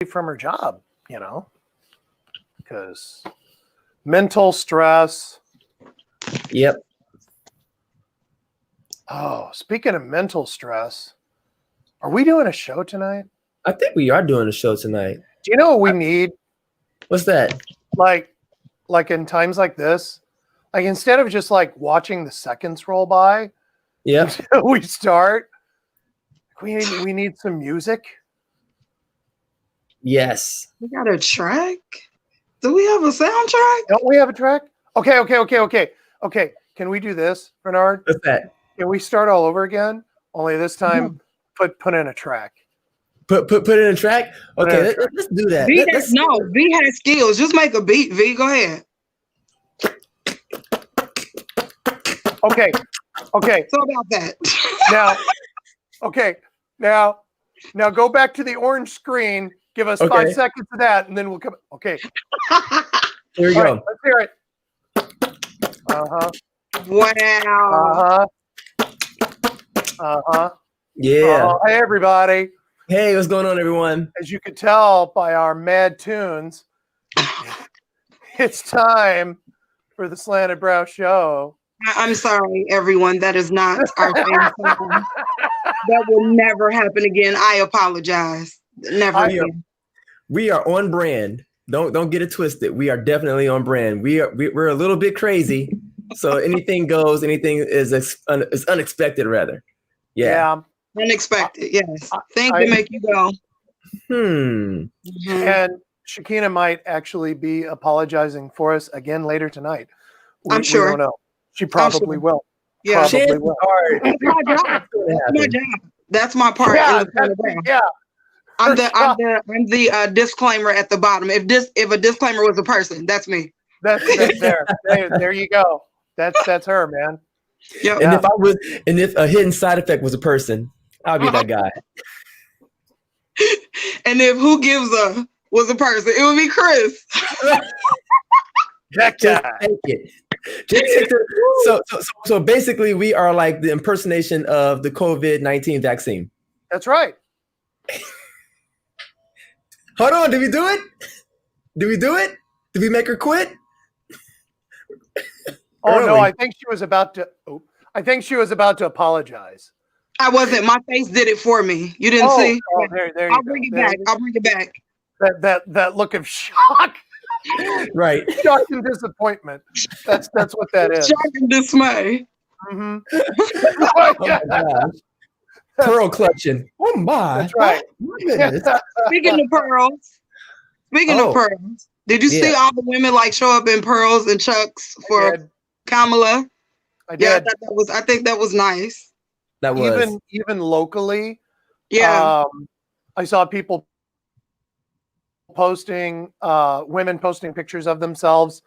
from her job, because mental stress. Yep. Oh, speaking of mental stress, are we doing a show tonight? I think we are doing a show tonight. Do you know what we need? What's that? Like in times like this, like instead of just like watching the seconds roll by, Yep. until we start, we need some music. Yes. We got a track? Do we have a soundtrack? Don't we have a track? Okay. Can we do this, Bernard? What's that? Can we start all over again? Only this time, put in a track. Put in a track? Okay, let's do that. V has skills. Just make a beat, V. Go ahead. Okay. So about that. Now go back to the orange screen. Give us 5 seconds of that, and then we'll come. Okay. Here we go. Right, let's hear it. Wow. Yeah. Hey, everybody. Hey, what's going on, everyone? As you could tell by our mad tunes, it's time for the Slanted Brow Show. I'm sorry, everyone. That is not our theme song. That will never happen again. I apologize. Never again. We are on brand. Don't get it twisted. We are definitely on brand. We're a little bit crazy, so anything goes. Anything is unexpected, rather. Yeah. Unexpected. Yes. Things to make you go. And Shakina might actually be apologizing for us again later tonight. I'm sure. We don't know. She probably will. Yeah. Probably will. That's my job. That's my job. That's my part. Yeah. I'm the disclaimer at the bottom. If a disclaimer was a person, that's me. That's there. There you go. That's her, man. Yep. And if a hidden side effect was a person, I'll be that guy. And if who gives a was a person, it would be Chris. That guy. Take it. So basically, we are like the impersonation of the COVID-19 vaccine. That's right. Hold on, did we do it? Did we make her quit? No, I think she was about to apologize. I wasn't. My face did it for me. You didn't see? Oh, there I'll bring it back. That look of shock. Right. Shock and disappointment. That's what that is. Shock and dismay. Mm-hmm. Oh my gosh. Pearl clutching. Oh my. That's right. Speaking of pearls, did you see all the women like show up in pearls and chucks for Kamala? I did. Yeah, I think that was nice. That was even locally. Yeah. I saw people posting, women posting pictures of themselves,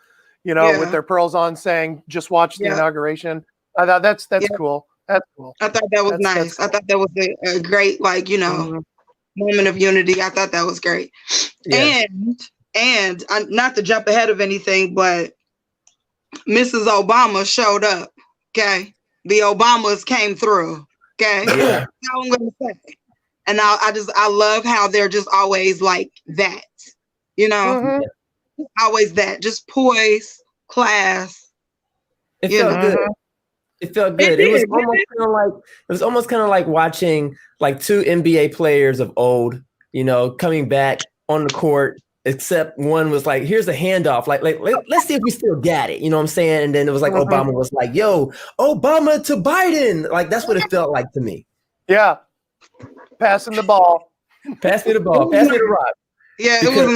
with their pearls on, saying, "Just watch the inauguration." I thought that's cool. That's cool. I thought that was nice. Cool. I thought that was a great, moment of unity. I thought that was great. Yeah. And not to jump ahead of anything, but Mrs. Obama showed up. Okay, the Obamas came through. Okay, yeah. That's all I'm gonna say. And I love how they're just always like that. Always that, just poise, class. It felt good. It felt good. It was almost kind of like watching like two NBA players of old, coming back on the court. Except one was like, "Here's a handoff. Let's see if we still got it." You know what I'm saying? And then it was like Obama was like, "Yo, Obama to Biden." Like that's what it felt like to me. Yeah, passing the ball. Pass me the ball. Pass me the rock. Yeah, it was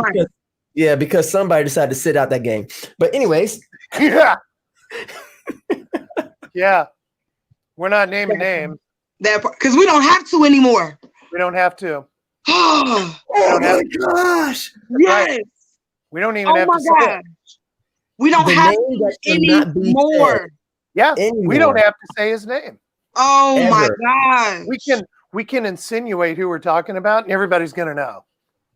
nice. Because somebody decided to sit out that game. But anyways, yeah, we're not naming names. Because we don't have to anymore. We don't have to. Oh my gosh! Yes. Right. We don't even have to say it. We don't have to anymore. Yeah, we don't have to say his name. Oh my gosh! We can insinuate who we're talking about, and everybody's gonna know.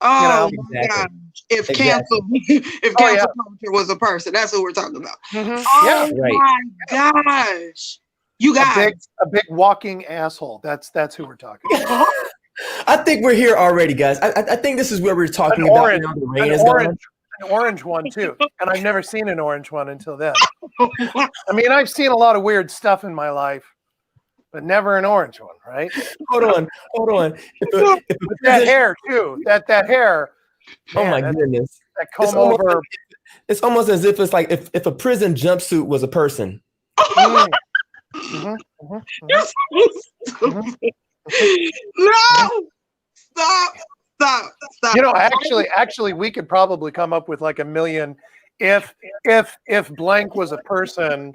Oh my gosh! If cancel culture was a person, that's who we're talking about. Mm-hmm. Oh my gosh! You guys, a big walking asshole. That's who we're talking about. I think we're here already, guys. I think this is where we're talking about now. The rain is gone. An orange one too, and I've never seen an orange one until then. I mean, I've seen a lot of weird stuff in my life, but never an orange one, right? Hold on. With that hair too, that hair. Man, oh my goodness! That comb over. It's almost as if it's like if a prison jumpsuit was a person. No, stop. You know, actually, we could probably come up with like a million if blank was a person,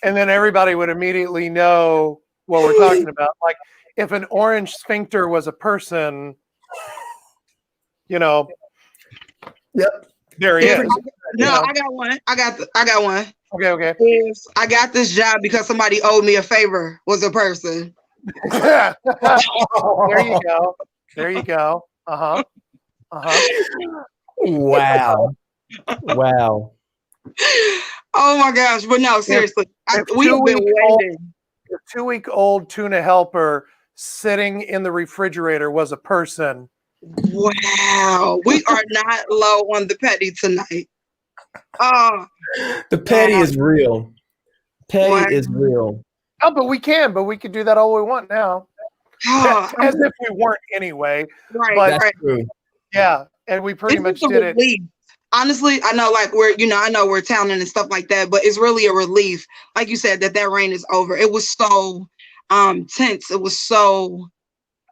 and then everybody would immediately know what we're talking about. Like if an orange sphincter was a person, you know. Yep. There he is. No, I got one. I got one. Okay. I got this job because somebody owed me a favor. Was a person. There you go. Wow. Oh my gosh! But no, seriously, we have been waiting. The 2-week-old tuna helper sitting in the refrigerator was a person. Wow, we are not low on the petty tonight. The petty is real. Petty is real. Oh, but we could do that all we want now. As if we weren't anyway. Right, but, that's true. Yeah, and we pretty much did it. Honestly, I know like I know we're Towning and stuff like that, but it's really a relief. Like you said, that rain is over. It was so tense. It was so,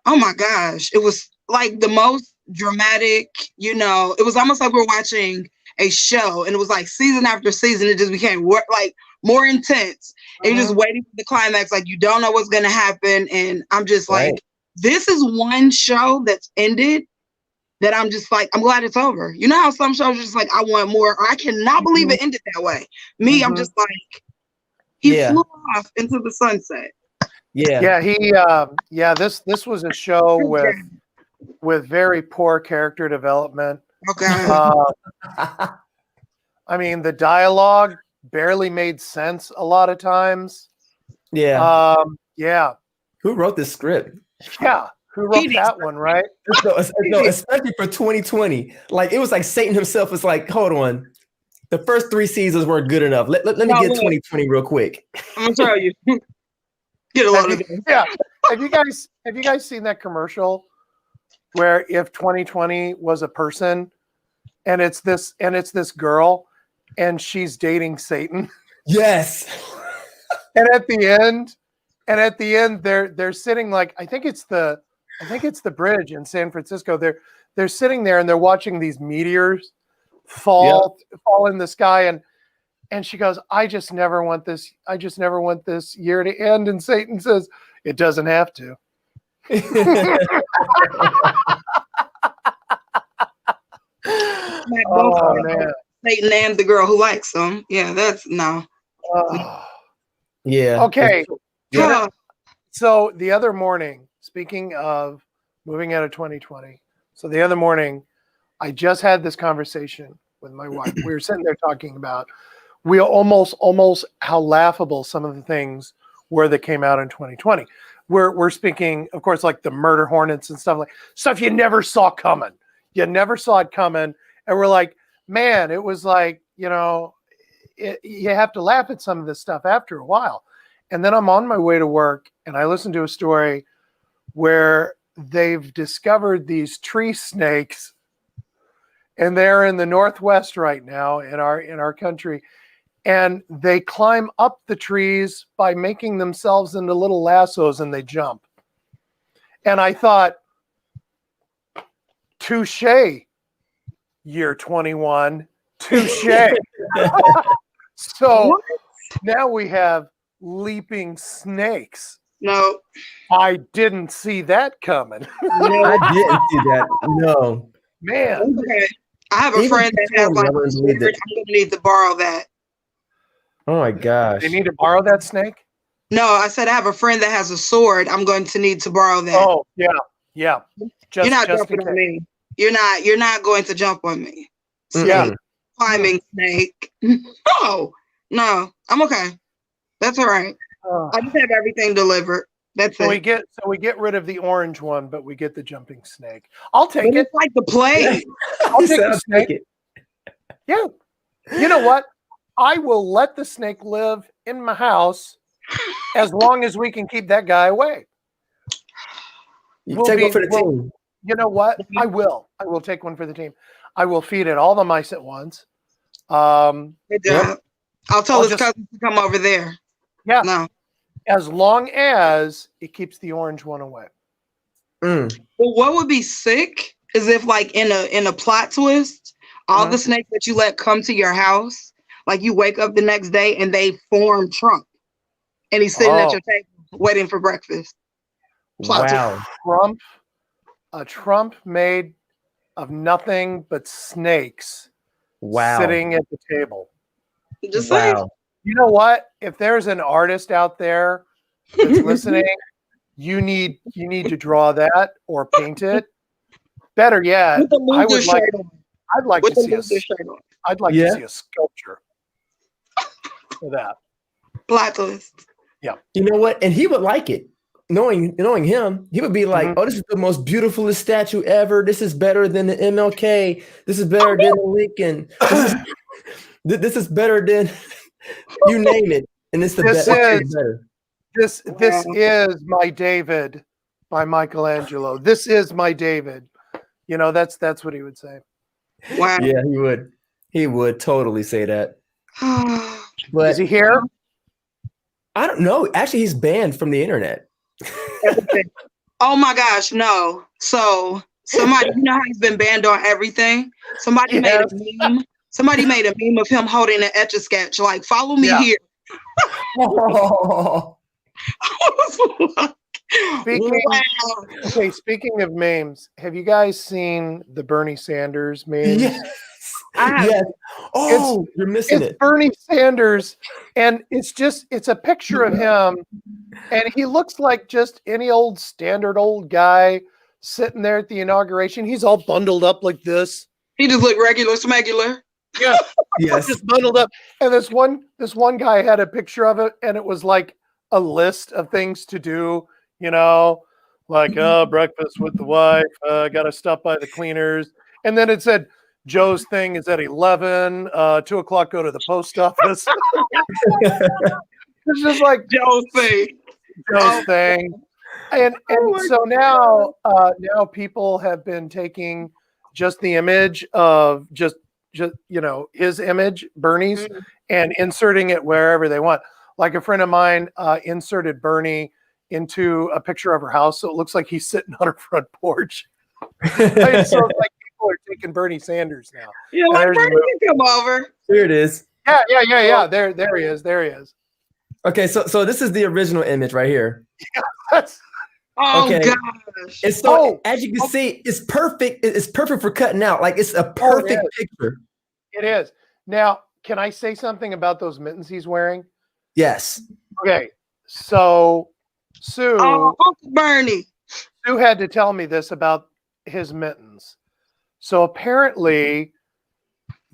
oh my gosh. It was like the most dramatic, it was almost like we're watching a show, and it was like season after season, it just became like more intense. And you're just waiting for the climax, like you don't know what's gonna happen. And I'm just like, this is one show that's ended that I'm just like, I'm glad it's over. You know how some shows are just like, I want more, or I cannot believe it ended that way. Me, I'm just like, he flew off into the sunset. This was a show with very poor character development. Okay. I mean, the dialogue barely made sense a lot of times. Yeah. Who wrote this script? Yeah. Who wrote that one, right? No, especially for 2020. Like, it was like Satan himself was like, hold on. The first 3 seasons weren't good enough. Let me get 2020 real quick. I'm gonna tell you. Get a lot of this. Yeah. Have you guys seen that commercial where if 2020 was a person and it's this girl and she's dating Satan? Yes. And at the end they're sitting like, I think it's the bridge in San Francisco. They're sitting there and they're watching these meteors fall in the sky, and she goes, I just never want this year to end. And Satan says, it doesn't have to. Oh man. Satan and the girl who likes him. Yeah, that's no. Yeah. Okay. Yeah. So the other morning, speaking of moving out of 2020, so the other morning, I just had this conversation with my wife. We were sitting there talking about almost how laughable some of the things were that came out in 2020. We're speaking, of course, like the murder hornets and stuff you never saw coming. You never saw it coming. And we're like, man, it was like, you have to laugh at some of this stuff after a while. And then I'm on my way to work and I listened to a story where they've discovered these tree snakes, and they're in the Northwest right now in our country. And they climb up the trees by making themselves into little lassos, and they jump. And I thought, touche, year 21, touche. So now we have leaping snakes. No. I didn't see that coming. No, I didn't see that. No. Man. Okay. I have a friend that has like, I'm going to need to borrow that. Oh my gosh. They need to borrow that snake? No, I said I have a friend that has a sword. I'm going to need to borrow that. Oh, yeah. You're not jumping on me. You're not going to jump on me. Yeah. Climbing snake. No, I'm okay. That's all right. I just have everything delivered. That's So it. we get rid of the orange one, but we get the jumping snake. I'll take But it. it's like the play. I'll He take said, the "I'll snake. take it." Yeah. You know what? I will let the snake live in my house as long as we can keep that guy away. You take one for the we'll- team. You know what? I will. I will take one for the team. I will feed it all the mice at once. Good job. I'll tell I'll his just- cousin to come over there. Yeah. No. As long as it keeps the orange one away. Mm. But what would be sick is if, like, in a plot twist, all the snakes that you let come to your house, like, you wake up the next day and they form Trump, and he's sitting at your table waiting for breakfast. Plot Wow. A Trump made of nothing but snakes Wow. sitting at the table. twist. Just saying. Wow. You know what? If there's an artist out there that's listening, you need to draw that or paint it. Better yet, With the loser shirt on. I'd like With to the see loser shirt on. I'd like to see a sculpture for that. Plot twist. You know what? And he would like it. Knowing him, he would be like, "Oh, this is the most beautifulest statue ever. This is better than the MLK. This is better than the Lincoln. This is better than you name it." And it's the This best. This is my David by Michelangelo. This is my David. You know, that's what he would say. Wow. Yeah, he would. He would totally say that. But is he here? I don't know. Actually, he's banned from the internet. Oh my gosh, no. So somebody, you know how he's been banned on everything? Somebody made a meme. Somebody made a meme of him holding an Etch-a-Sketch, like, follow me here. Oh. Speaking of memes, have you guys seen the Bernie Sanders meme? Yes. Yes. Oh, you're missing it's it. Bernie Sanders, and it's a picture of him, and he looks like just any old standard old guy sitting there at the inauguration. He's all bundled up like this. He just looked regular, smegular. Yeah. Yes. Just bundled up. And this one guy had a picture of it, and it was like a list of things to do, you know, like breakfast with the wife, gotta stop by the cleaners. And then it said Joe's thing is at 11, 2 o'clock, go to the post office. It's just like Joe's thing. And so now people have been taking just the image of just you know, his image, Bernie's, and inserting it wherever they want. Like a friend of mine inserted Bernie into a picture of her house, so it looks like he's sitting on her front porch. So it's like people are taking Bernie Sanders now. Yeah, like Bernie can come over. Here it is. Yeah. There he is. Okay, so this is the original image right here. Yes. Oh okay. gosh. And so as you can see, it's perfect. It's perfect for cutting out. Like, it's a perfect picture. It is. Now, can I say something about those mittens he's wearing? Yes. Okay. So Sue Uncle Bernie. Sue had to tell me this about his mittens. So apparently,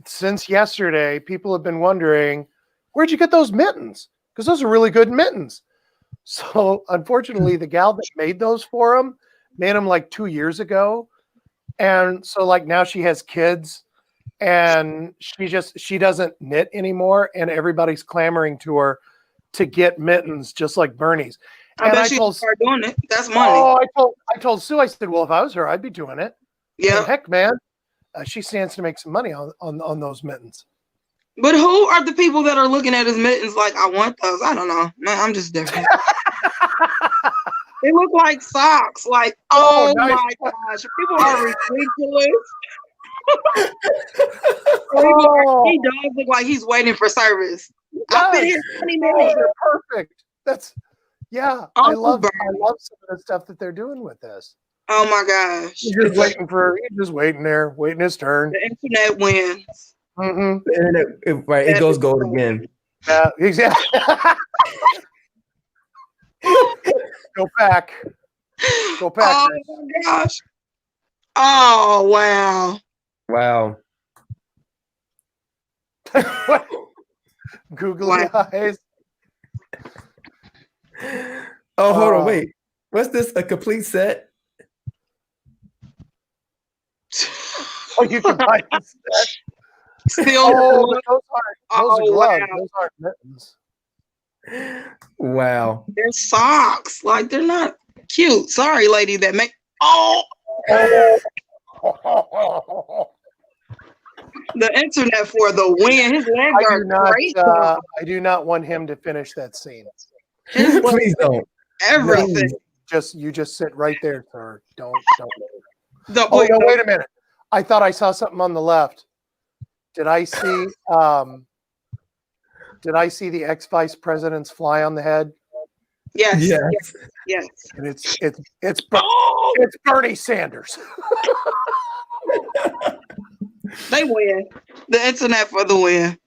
since yesterday, people have been wondering, where'd you get those mittens? Because those are really good mittens. So unfortunately, the gal that made those for him made them like 2 years ago. And so like now she has kids and she doesn't knit anymore. And everybody's clamoring to her to get mittens just like Bernie's. I bet she start doing it. That's money. Oh, I told Sue, I said, well, if I was her, I'd be doing it. Yeah. And heck, man, she stands to make some money on those mittens. But who are the people that are looking at his mittens like, I want those? I don't know. Man, I'm just different. They look like socks. Like, oh nice. My gosh. People are ridiculous. He does look like he's waiting for service. I've been here 20 minutes. Perfect. That's I love some of the stuff that they're doing with this. Oh my gosh. He's just waiting there, waiting his turn. The internet wins. Mm-hmm. The internet, right, it goes gold again. Yeah, exactly. Go back. Oh my gosh. Oh wow. Wow. Googly eyes. Oh, hold on, wait. What's this? A complete set? Oh, you can buy this set. Still, those are gloves. Wow. Those aren't mittens. Wow. They're socks. Like, they're not cute. Sorry, lady that make. The internet for the win. His legs are great. I do not want him to finish that scene. Please don't. Everything. You just sit right there, sir. Don't. No, wait a minute. I thought I saw something on the left. Did I see? Did I see the ex-vice president's fly on the head? Yes. And it's Bernie Sanders. They win. The internet for the win.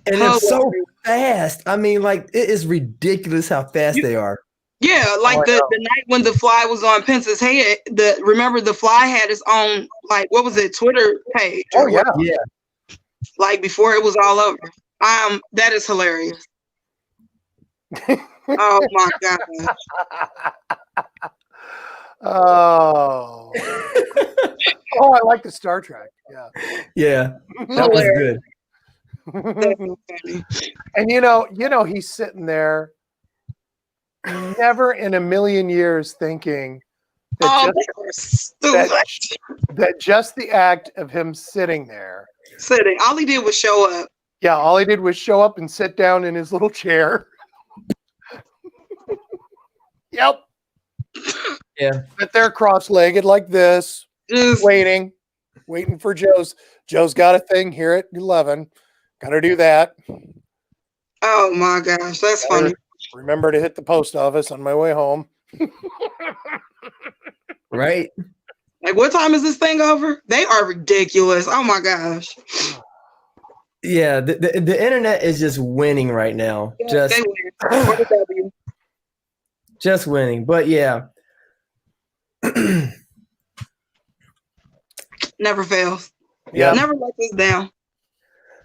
And it's so fast. I mean, like, it is ridiculous how fast they are. Yeah, like the night when the fly was on Pence's head, remember the fly had its own, like, what was it, Twitter page? Oh, yeah. Yeah. Like, before it was all over. That is hilarious. Oh my God. Oh. I like the Star Trek. Yeah. Yeah. That was good. And he's sitting there, never in a million years thinking that just the act of him sitting there. All he did was show up. Yeah, all he did was show up and sit down in his little chair. Yep. Yeah. But they're cross-legged like this, waiting for Joe's. Joe's got a thing here at 11. Got to do that. Oh my gosh, that's funny. Remember to hit the post office on my way home. Right. Like, what time is this thing over? They are ridiculous. Oh my gosh. Yeah, the internet is just winning right now. Yeah, they win. Just winning. But yeah. Never fails. Yeah. Never let us down.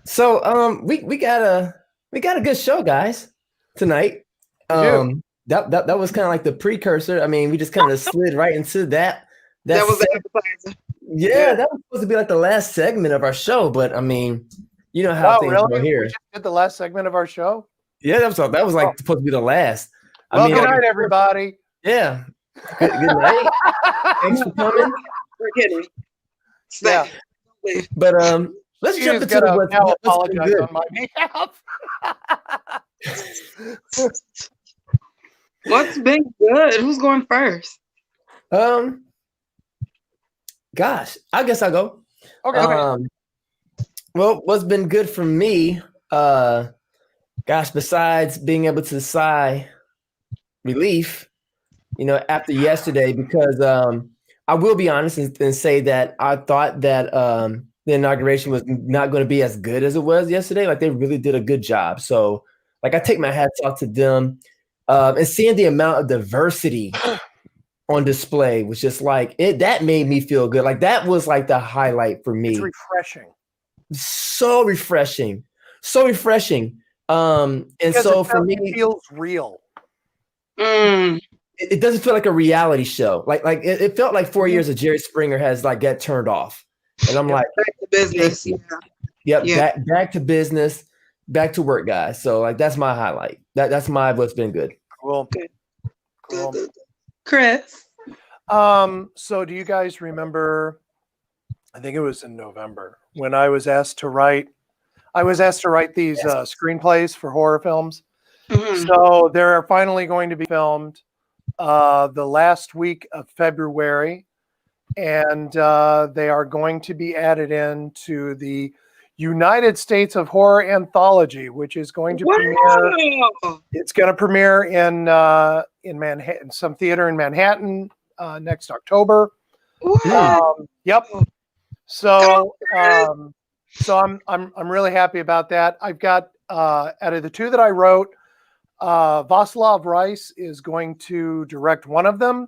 So we got a good show, guys, tonight. That was kind of like the precursor. I mean, we just kind of slid right into that. That was the appetizer. Yeah, that was supposed to be like the last segment of our show, but I mean, you know how things go here. We just did the last segment of our show? Yeah, that was like supposed to be the last. Well, good night, everybody. Yeah. Good night. Thanks for coming. We're kidding. Yeah. But let's jump into what's apologize on my behalf. What's been good? Who's going first? Gosh, I guess I'll go. Okay. Well, what's been good for me? Besides being able to sigh relief, after yesterday, because I will be honest and say that I thought that the inauguration was not going to be as good as it was yesterday. Like, they really did a good job. So, like, I take my hats off to them. And seeing the amount of diversity on display was just like that made me feel good. Like, that was like the highlight for me. It's refreshing. So refreshing. And because so for me, it feels real. It doesn't feel like a reality show. Like it felt like 4 years of Jerry Springer has like got turned off. And I'm like, back to business. Yep. Back to business, back to work, guys. So like, that's my highlight. That's what's been good. Cool. Good. Chris. So do you guys remember, I think it was in November, when I was asked to write these screenplays for horror films. Mm-hmm. So they're finally going to be filmed the last week of February, and they are going to be added into the United States of Horror Anthology, which is going to premiere. It's going to premiere in Manhattan, some theater in Manhattan next October. Yep. So I'm really happy about that. I've got out of the two that I wrote, Václav Rice is going to direct one of them,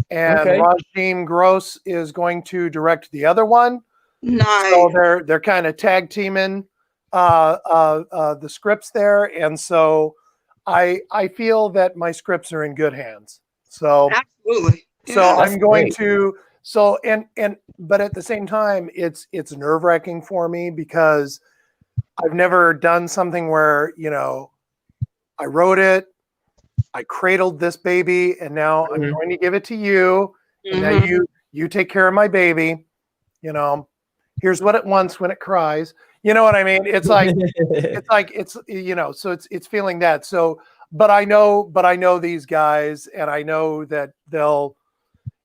and Rajim Gross is going to direct the other one. Nice. So they're kind of tag teaming the scripts there, and so I feel that my scripts are in good hands. So Absolutely. so Yeah. I'm going great. to so and but at the same time it's nerve-wracking for me because I've never done something where, you know, I wrote it, I cradled this baby, and now I'm Mhm. going to give it to you, and now Mhm. you take care of my baby. You know, here's what it wants when it cries. You know what I mean? It's like it's you know, so it's feeling that. So, but I know these guys, and I know that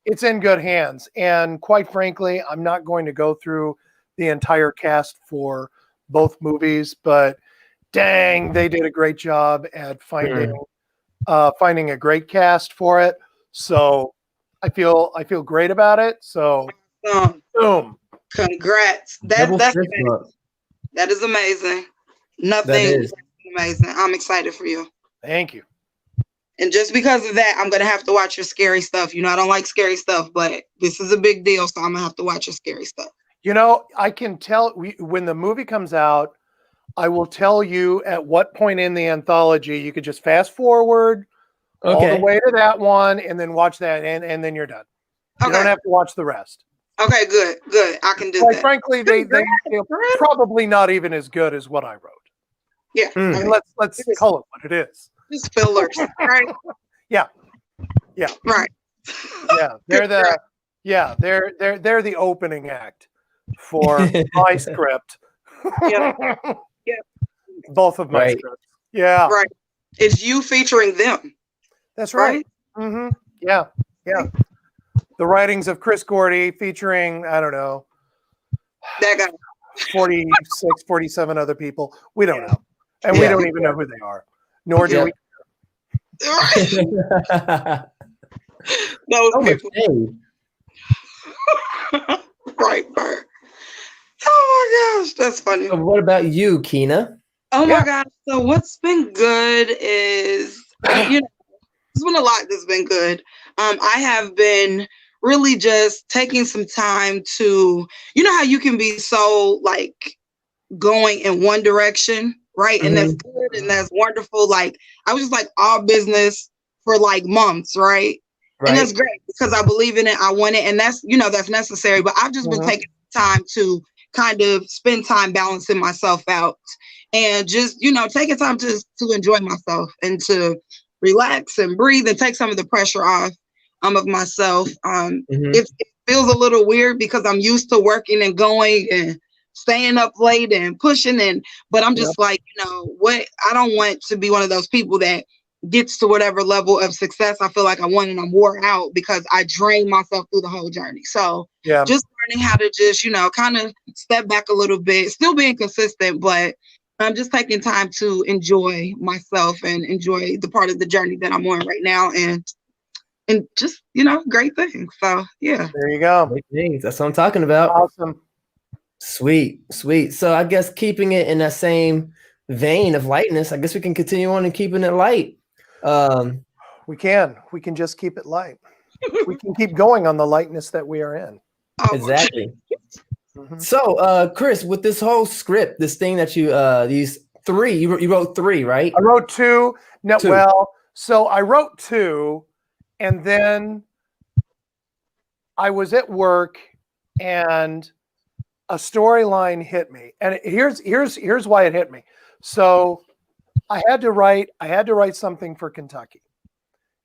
it's in good hands. And quite frankly, I'm not going to go through the entire cast for both movies, but dang, they did a great job at finding a great cast for it. So I feel great about it. So Um, boom. congrats. Double That's fist amazing. bump. That is amazing. That Nothing is. amazing. I'm excited for you. Thank you. And just because of that, I'm gonna have to watch your scary stuff. You know, I don't like scary stuff, but this is a big deal, so I'm gonna have to watch your scary stuff. You know, I can tell when the movie comes out, I will tell you at what point in the anthology you could just fast forward all the Okay. way to that one and then watch that and then you're done. You don't Okay. have to watch the rest. Okay, good. Good. I can do Like that. frankly, they're probably not even as good as what I wrote. Yeah. Mm. I mean, let's call it what it is. Just fillers. Right. Yeah. Yeah. Right. Yeah. They're the opening act for my script. Yeah. Yeah. Both of my Right. scripts. Yeah. Right. It's you featuring them. That's right. Right. Mm-hmm. Yeah. Yeah. The writings of Chris Gordy featuring, I don't know, That guy. 46, 47 other people. We don't know. And Yeah. we don't even know who they are. Nor do Yeah. we. Right. Those So much people. shade. Right, Bert. Oh my gosh, that's funny. So what about you, Keena? Oh Yeah. my gosh. So what's been good is you know, there's been a lot that's been good. I have been really just taking some time to, you know how you can be so like going in one direction, right? And that's good and that's wonderful. Like I was just like all business for like months, right? And Right. that's great because I believe in it. I want it, and that's that's necessary. But I've just been taking time to kind of spend time balancing myself out and just taking time to enjoy myself and to relax and breathe and take some of the pressure off of myself. It feels a little weird because I'm used to working and going and staying up late and pushing but I'm just like, what I don't want to be one of those people that gets to whatever level of success I feel like I want and I'm wore out because I drain myself through the whole journey. So just learning how to just, kind of step back a little bit, still being consistent, but I'm just taking time to enjoy myself and enjoy the part of the journey that I'm on right now and just, great things. So yeah. There you go. Great things. That's what I'm talking about. Awesome. Sweet. So I guess keeping it in that same vein of lightness, I guess we can continue on and keeping it light. We can just keep it light. We can keep going on the lightness that we are in. Exactly. So, Chris, with this whole script, this thing that you, these three, you wrote three, right? I wrote two. No, Two. well, so I wrote two, and then I was at work, and a storyline hit me. And here's why it hit me. So I had to write something for Kentucky,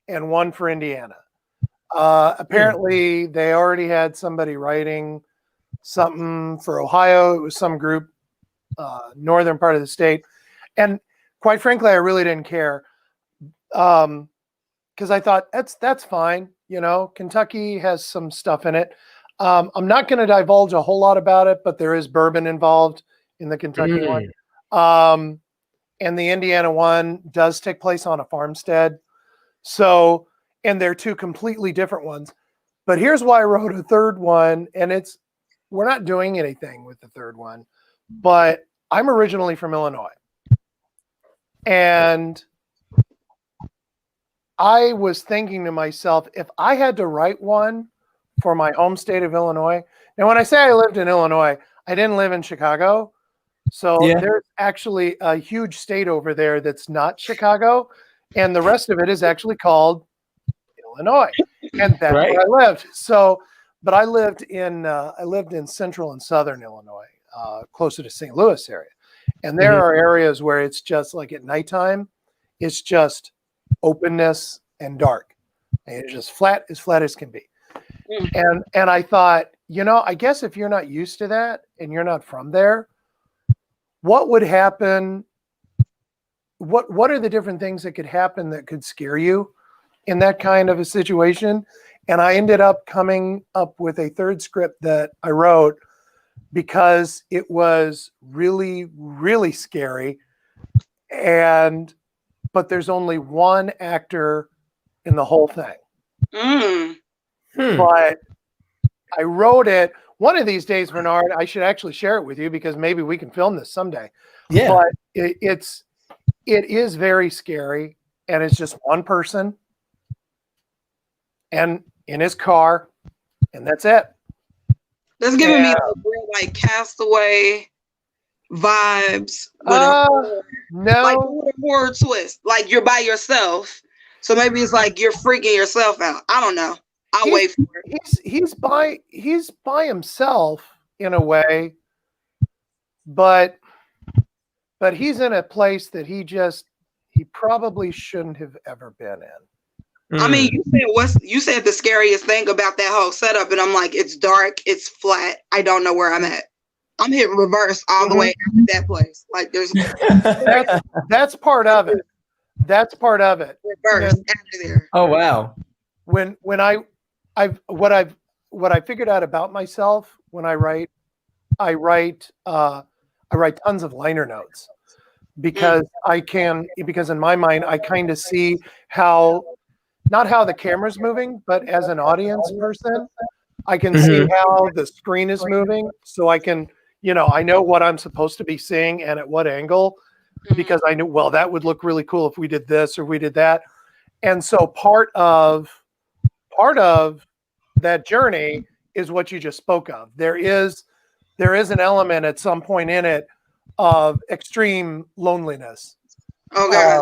and one for Indiana. Apparently, they already had somebody writing something for Ohio. It was some group, northern part of the state. And quite frankly, I really didn't care because I thought that's fine. Kentucky has some stuff in it. I'm not going to divulge a whole lot about it, but there is bourbon involved in the Kentucky one. And the Indiana one does take place on a farmstead. So, and they're two completely different ones. But here's why I wrote a third one, and we're not doing anything with the third one, but I'm originally from Illinois. And I was thinking to myself, if I had to write one for my home state of Illinois. Now, when I say I lived in Illinois, I didn't live in Chicago. So there's actually a huge state over there that's not Chicago, and the rest of it is actually called Illinois, and that's where I lived. So, but I lived in central and southern Illinois, closer to St. Louis area, and there are areas where it's just like at nighttime, it's just openness and dark, and it's just flat as can be. And I thought, I guess if you're not used to that and you're not from there, what would happen? What are the different things that could happen that could scare you in that kind of a situation? And I ended up coming up with a third script that I wrote because it was really, really scary. But there's only one actor in the whole thing. But I wrote it. One of these days, Bernard, I should actually share it with you because maybe we can film this someday. Yeah. But it is very scary, and it's just one person and in his car, and that's it. That's giving me like Castaway vibes. No, like a horror twist. Like you're by yourself, so maybe it's like you're freaking yourself out. I don't know. I'll wait for it. He's by himself in a way, but he's in a place that he probably shouldn't have ever been in. I mean, you said the scariest thing about that whole setup, and I'm like, it's dark, it's flat. I don't know where I'm at. I'm hitting reverse all the way out to that place. Like there's that's part of it. That's part of it. Reverse out of there. Oh wow. When what I figured out about myself when I write tons of liner notes because because in my mind I kind of see not how the camera's moving, but as an audience person, I can see how the screen is moving, so I can, I know what I'm supposed to be seeing and at what angle, because I knew, well, that would look really cool if we did this or we did that. And so part of that journey is what you just spoke of. There is an element at some point in it of extreme loneliness. Okay.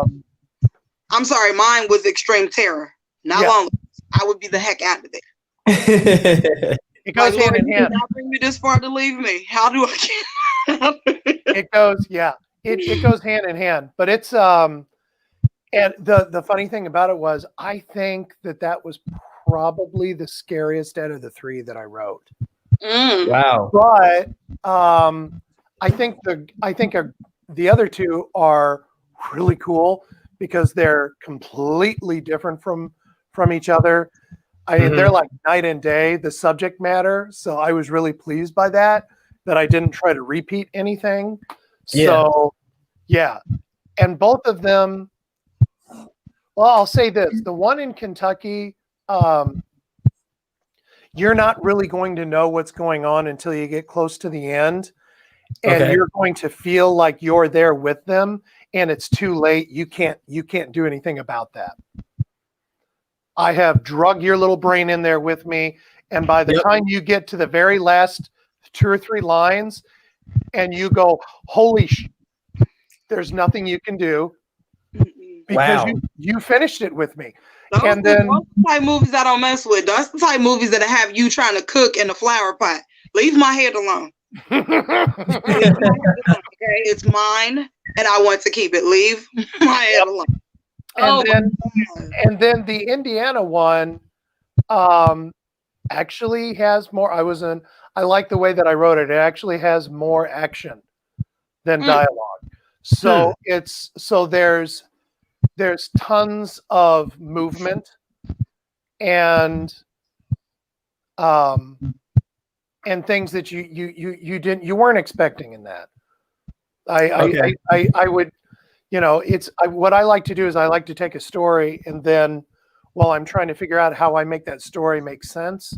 I'm sorry, mine was extreme terror. Not loneliness. I would be the heck out of there. It goes hand in hand. Not bring me this far to leave me. How do I get? It goes hand in hand. But it's and the funny thing about it was I think that was probably the scariest out of the three that I wrote. Wow. But I think the other two are really cool because they're completely different from each other. They're like night and day, the subject matter. So I was really pleased by that I didn't try to repeat anything. So yeah. And both of them, well, I'll say this, the one in Kentucky, you're not really going to know what's going on until you get close to the end, and you're going to feel like you're there with them, and it's too late. You can't do anything about that. I have drug your little brain in there with me, and by the time you get to the very last 2 or 3 lines, and you go, holy there's nothing you can do because you finished it with me. Those the type movies I don't mess with. That's the type movies that have you trying to cook in a flower pot. Leave my head alone. Okay, it's mine, and I want to keep it. Leave my head alone. And then the Indiana one actually has more. I like the way that I wrote it. It actually has more action than dialogue. So there's tons of movement and things that you weren't expecting in that. I would, what I like to do is I like to take a story, and then while I'm trying to figure out how I make that story make sense,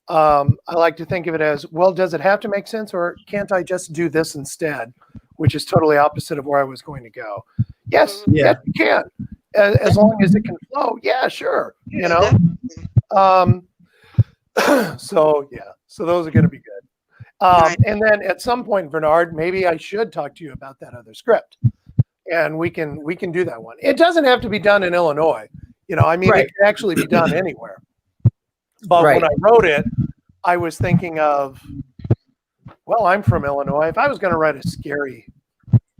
I like to think of it as, well, does it have to make sense, or can't I just do this instead, which is totally opposite of where I was going to go. Yes, yes, you can, as long as it can flow. Yeah, sure. So those are going to be good. And then at some point, Bernard, maybe I should talk to you about that other script, and we can do that one. It doesn't have to be done in Illinois, I mean, it can actually be done anywhere. But when I wrote it, I was thinking of, well, I'm from Illinois. If I was going to write a scary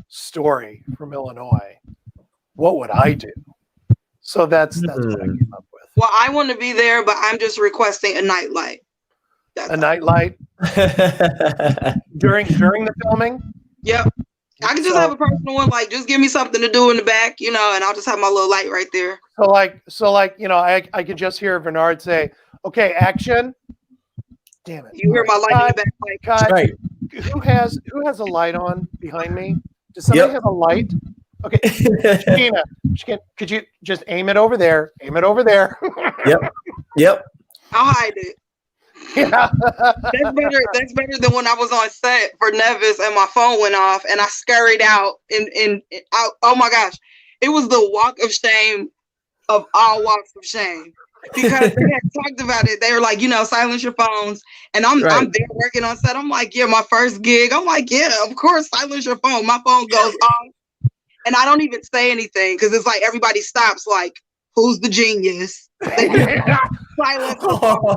story from Illinois, what would I do? So that's what I came up with. Well, I want to be there, but I'm just requesting a nightlight. Nightlight during the filming. Yep. I can just have a personal one, like just give me something to do in the back, and I'll just have my little light right there. So like, I could just hear Bernard say, "Okay, action." Damn it! You hear my light in the back, like, cut. Right. Who has a light on behind me? Does somebody have a light? Okay, Shakina, could you just aim it over there? Aim it over there. Yep. I'll hide it. Yeah. That's better than when I was on set for Nevis and my phone went off and I scurried out oh my gosh. It was the walk of shame of all walks of shame. Because they had talked about it. They were like, silence your phones. And I'm there working on set. I'm like, yeah, my first gig. I'm like, yeah, of course, silence your phone. My phone goes off. And I don't even say anything because it's like everybody stops, like, who's the genius? Silence the phone.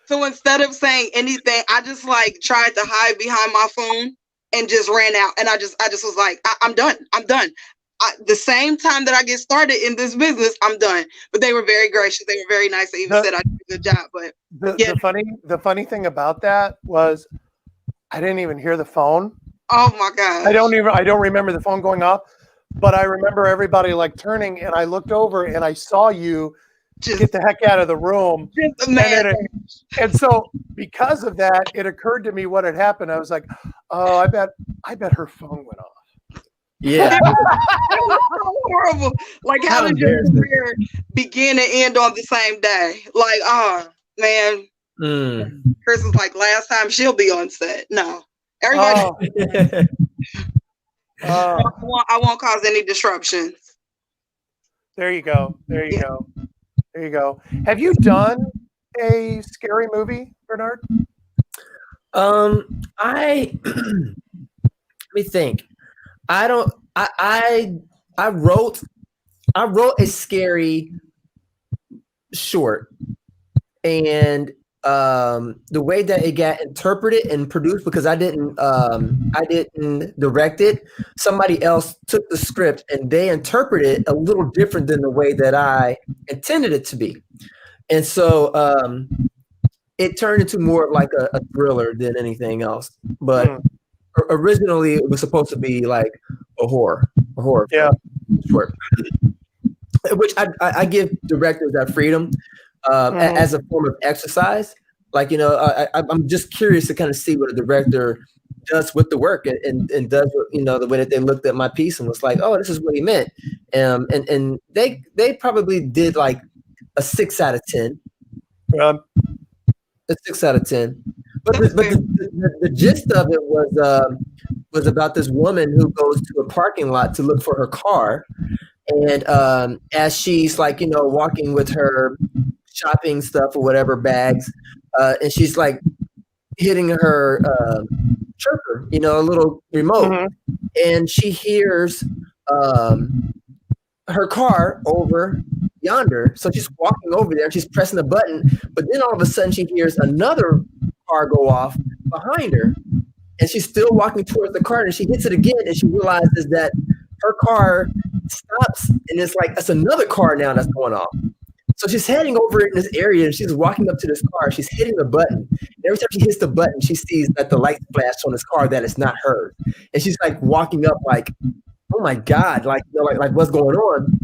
So instead of saying anything, I just like tried to hide behind my phone and just ran out. And I just was like, I'm done. The same time that I get started in this business, I'm done. But they were very gracious. They were very nice. They even said I did a good job. But the funny thing about that was I didn't even hear the phone. Oh my God. I don't remember the phone going off, but I remember everybody like turning and I looked over and I saw you just get the heck out of the room. And so because of that, it occurred to me what had happened. I was like, oh, I bet her phone went off. Yeah. It was so horrible. Like, how did your career begin and end on the same day? Like, oh man. Chris was like, last time she'll be on set. No. Everybody I won't cause any disruptions. There you go. Have you done a scary movie, Bernard? Let me think. I wrote a scary short, and the way that it got interpreted and produced, because I didn't direct it. Somebody else took the script and they interpreted it a little different than the way that I intended it to be. And so it turned into more of like a thriller than anything else. But originally it was supposed to be like a horror short, which I give directors that freedom. As a form of exercise, like, I'm just curious to kind of see what a director does with the work and does, the way that they looked at my piece and was like, oh, this is what he meant. And they probably did like a 6 out of 10. A 6 out of 10. But the gist of it was about this woman who goes to a parking lot to look for her car. And as she's like, walking with her shopping stuff or whatever bags, and she's like hitting her chirper, a little remote, and she hears her car over yonder. So she's walking over there and she's pressing the button, but then all of a sudden she hears another car go off behind her, and she's still walking towards the car, and she hits it again, and she realizes that her car stops, and it's like it's another car now that's going off. So she's heading over in this area, and she's walking up to this car. She's hitting the button. And every time she hits the button, she sees that the light flash on this car that is not hers. And she's like walking up, like, "Oh my God!" Like what's going on?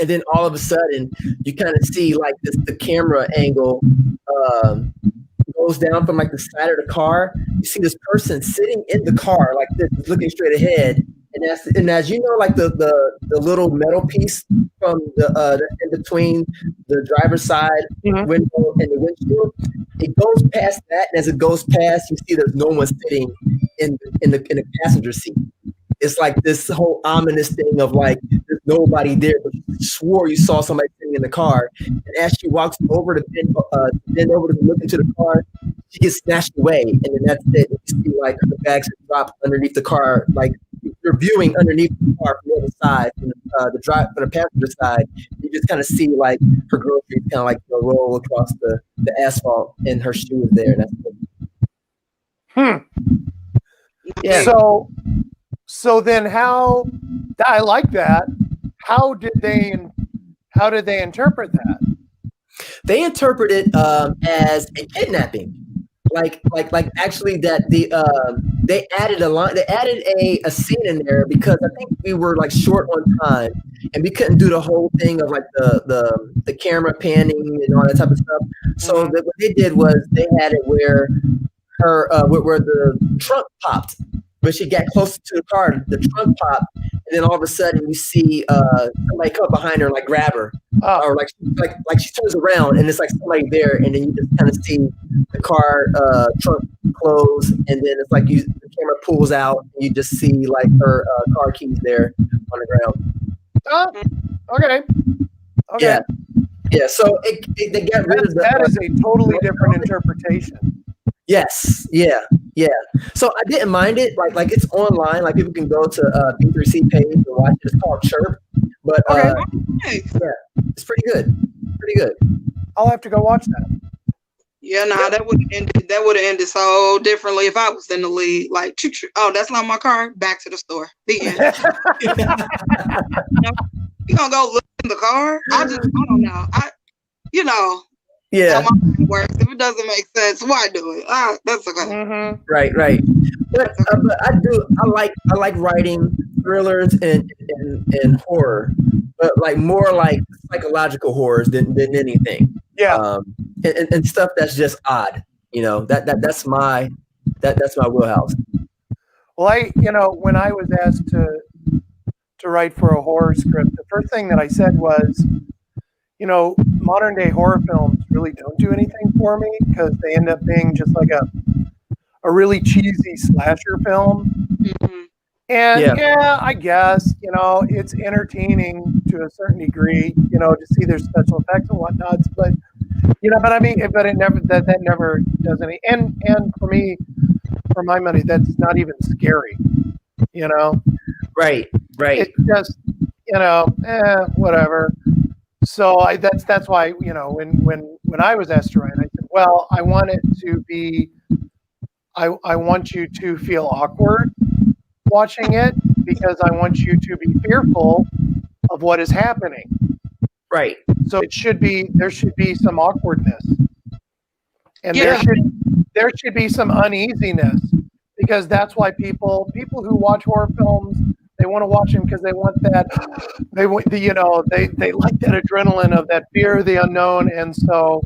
And then all of a sudden, you kind of see like the camera angle goes down from like the side of the car. You see this person sitting in the car like this, looking straight ahead. And as you know, like the little metal piece from the in between the driver's side window and the windshield, it goes past that, and as it goes past, you see there's no one sitting in the passenger seat. It's like this whole ominous thing of like there's nobody there, but you swore you saw somebody sitting in the car. And as she walks over to bend over to look into the car, she gets snatched away, and then that's it. You see like her bags are dropped underneath the car, like you're viewing underneath the car from the other side, from from the passenger side. You just kind of see like her groceries kind of like roll across the asphalt, and her shoe is there. And that's it. Yeah. So then how? I like that. How did they interpret that? They interpret it as a kidnapping. Like actually that they added a line, they added a scene in there because I think we were like short on time and we couldn't do the whole thing of like the camera panning and all that type of stuff. So what they did was they had it where her where the trunk popped. When she got closer to the car, the trunk popped, and then all of a sudden you see somebody come up behind her and like grab her, or like she turns around and it's like somebody there, and then you just kind of see the car trunk close, and then it's like the camera pulls out, and you just see like her car keys there on the ground. Okay. Yeah. So they got rid of that is a totally different interpretation. Yes. Yeah. So I didn't mind it. Like it's online. Like people can go to B3C page and watch it. It's called Chirp. But yeah, it's pretty good. I'll have to go watch that. Yeah, that would have ended so differently if I was in the lead. Like, oh, that's not my car. Back to the store. The end. You gonna go look in the car? I don't know. Yeah. How my mind works. If it doesn't make sense, why do it? That's okay. Mm-hmm. Right. But I like writing thrillers and horror, but like more like psychological horrors than anything. Yeah. And stuff that's just odd. That's my wheelhouse. Well, when I was asked to write for a horror script, the first thing that I said was, modern day horror films really don't do anything for me because they end up being just like a really cheesy slasher film. Mm-hmm. And I guess, it's entertaining to a certain degree, to see their special effects and whatnot. But, but it never, that never does any, and for me, for my money, that's not even scary, Right. It's just, whatever. So that's why, when I was asked to write, I said, well, I want it to be, I want you to feel awkward watching it because I want you to be fearful of what is happening. Right. So there should be some awkwardness, and there should be some uneasiness because that's why people who watch horror films, they want to watch them because they want that, they like that adrenaline of that fear of the unknown, and so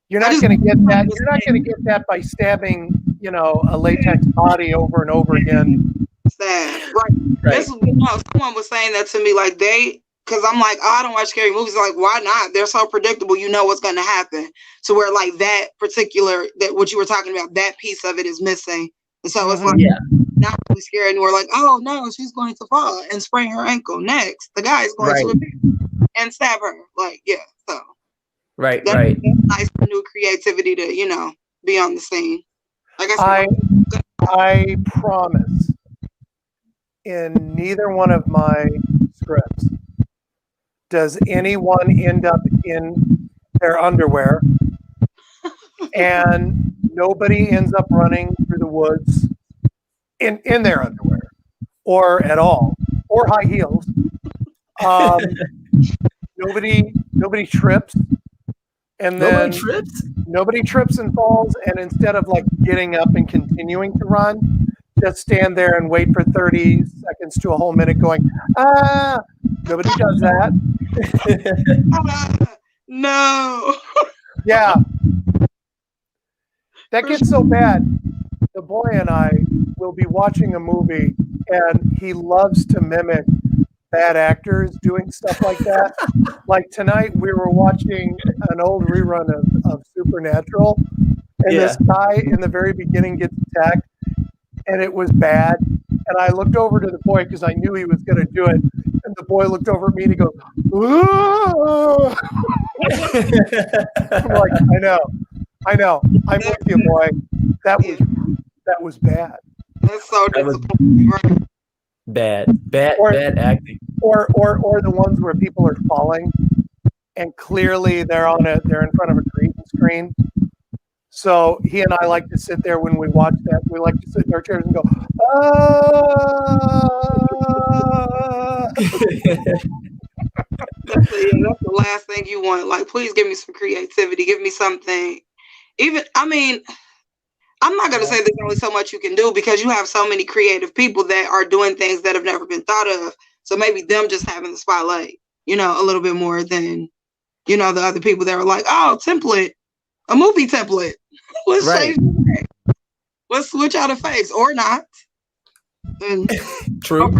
you're not going to get that. You're not going to get that by stabbing, a latex body over and over again. Sad, right? Someone was saying that to me, like because I'm like, I don't watch scary movies. Like, why not? They're so predictable. You know what's going to happen. So where like that particular, that what you were talking about, that piece of it is missing. And so it's like, not really scary anymore. Like, oh no, she's going to fall and sprain her ankle. Next, the guy is going to and stab her. Like, so. Right. That's nice new creativity to, be on the scene. Like I promise in neither one of my scripts does anyone end up in their underwear, and nobody ends up running through the woods in their underwear or at all, or high heels. Nobody trips. And then nobody trips and falls, and instead of like getting up and continuing to run, just stand there and wait for 30 seconds to a whole minute going, nobody does that. No. Yeah. That gets so bad. The boy and I will be watching a movie, and he loves to mimic bad actors doing stuff like that. Like tonight, we were watching an old rerun of Supernatural, and this guy in the very beginning gets attacked, and it was bad. And I looked over to the boy because I knew he was going to do it, and the boy looked over at me and he goes, "Ooh!" I'm like, I know. I know. I'm with you, boy. That was bad. That's so disappointing. Bad acting. Or the ones where people are falling, and clearly they're in front of a green screen. So he and I like to sit there when we watch that. We like to sit in our chairs and go, That's the last thing you want. Like, please give me some creativity. Give me something. I'm not going to say there's only so much you can do, because you have so many creative people that are doing things that have never been thought of. So maybe them just having the spotlight, a little bit more than, the other people that are like, oh, template, a movie template. Let's change it. Let's switch out a face or not. And True.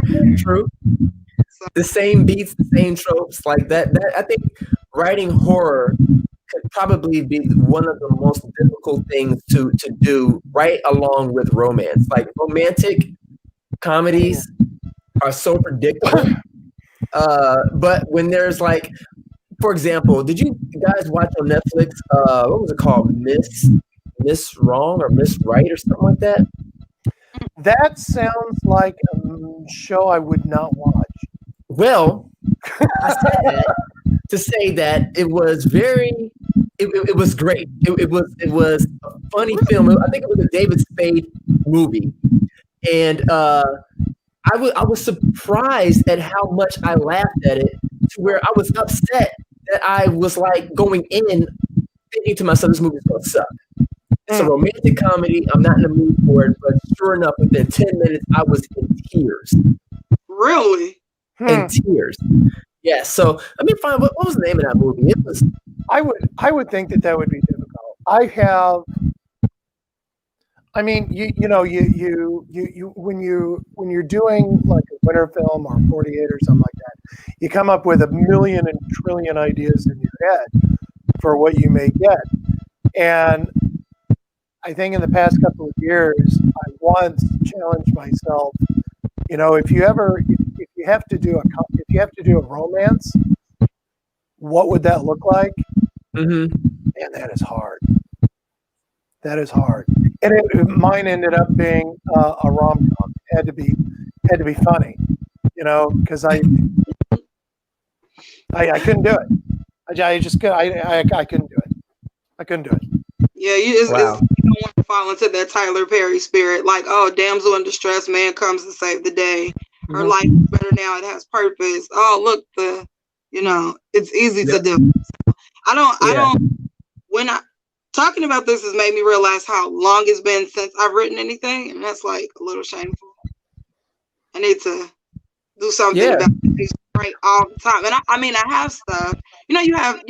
So, the same beats, the same tropes, like that. I think writing horror could probably be one of the most difficult things to do, right along with romance. Like, romantic comedies are so predictable. But when there's, like, for example, did you guys watch on Netflix, what was it called? Miss Wrong or Miss Right or something like that? That sounds like a show I would not watch. Well, I said that to say that it was it was great. It was a funny film. I think it was a David Spade movie. And I was surprised at how much I laughed at it, to where I was upset that I was like going in thinking to myself, this movie's gonna suck. It's a romantic comedy. I'm not in the mood for it, but sure enough, within 10 minutes, I was in tears. Really? In tears. Yeah. So let me find what was the name of that movie? It was. I would think that would be difficult. When you're doing like a winter film or 48 or something like that, you come up with a million and trillion ideas in your head for what you may get. And I think in the past couple of years, I once challenged myself, if you have to do a romance, what would that look like? Mm-hmm. And that is hard. And mine ended up being a rom-com. It had to be funny, because I couldn't do it. I couldn't do it. I couldn't do it. Yeah, you don't want to fall into that Tyler Perry spirit, like, oh, damsel in distress, man comes to save the day. Her life is better now; it has purpose. Oh, look, it's easy to do. So when talking about this has made me realize how long it's been since I've written anything, and that's like a little shameful. I need to do something about it. Right all the time. And I have stuff. You have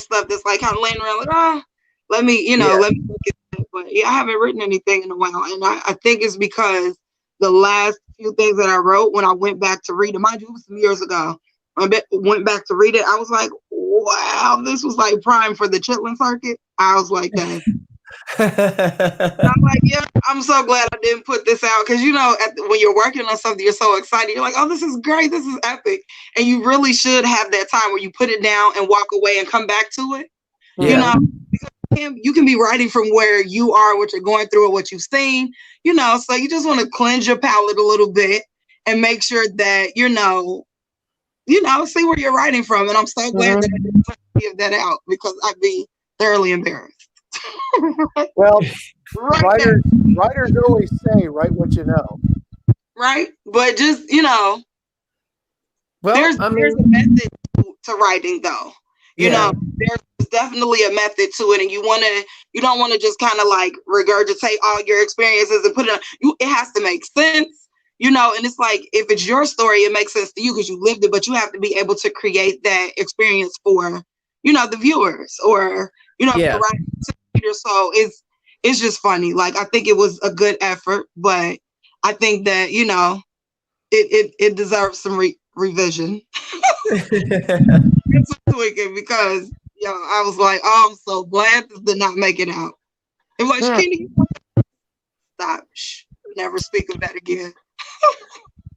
stuff that's like kind of laying around, like, let me look at it. But I haven't written anything in a while, and I think it's because the last few things that I wrote, when I went back to read it, mind you, it was some years ago. I went back to read it. I was like, wow, this was like prime for the Chitlin circuit. I was like that. I'm like, yeah, I'm so glad I didn't put this out, because when you're working on something, you're so excited. You're like, oh, this is great, this is epic, and you really should have that time where you put it down and walk away and come back to it. Yeah. Because you can be writing from where you are, what you're going through, or what you've seen. So you just want to cleanse your palate a little bit and make sure that see where you're writing from. And I'm so glad that I didn't give that out, because I'd be thoroughly embarrassed. Well, writers always say, write what you know. Right? But just, well, there's a method to writing, though. There's definitely a method to it, and you don't want to just kind of like regurgitate all your experiences and put it on. It has to make sense. And it's like, if it's your story, it makes sense to you because you lived it, but you have to be able to create that experience for, the viewers, or, the writer. So it's just funny. Like, I think it was a good effort, but I think that, it deserves some revision. It's wicked, because, I was like, oh, I'm so glad this did not make it out. It was like, stop. Never speak of that again.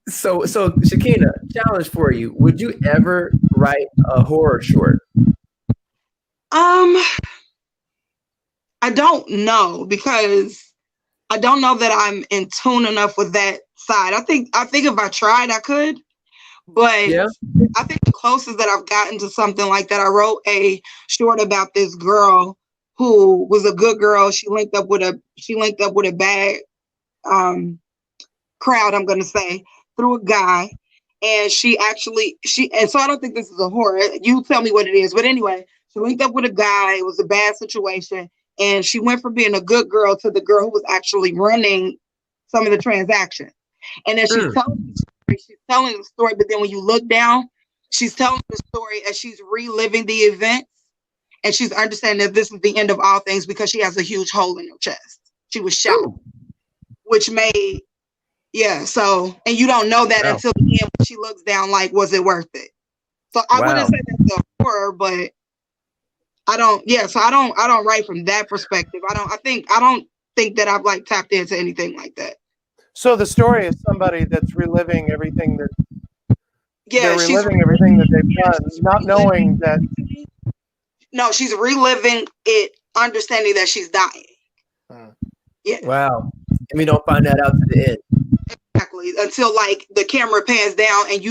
So Shakina, challenge for you. Would you ever write a horror short? I I don't know, because I don't know that I'm in tune enough with that side. I think if I tried, I could. But Yeah. I think the closest that I've gotten to something like that, I wrote a short about this girl who was a good girl. She linked up with a bad crowd, I'm gonna say, through a guy. And and so I don't think this is a horror. You tell me what it is. But anyway, she linked up with a guy. It was a bad situation. And she went from being a good girl to the girl who was actually running some of the transactions. And then she's telling the story, but then when you look down, she's telling the story as she's reliving the events, and she's understanding that this is the end of all things because she has a huge hole in her chest. She was shot, which made, so, and you don't know that until the end when she looks down, like, was it worth it? So I wouldn't say that's a horror, but I don't write from that perspective. I don't think that I've like tapped into anything like that. So the story is somebody that's reliving everything that they're reliving everything that they've done, not knowing that. No, she's reliving it, understanding that she's dying. Yeah. Wow. And we don't find that out to the end. Exactly. Until like the camera pans down and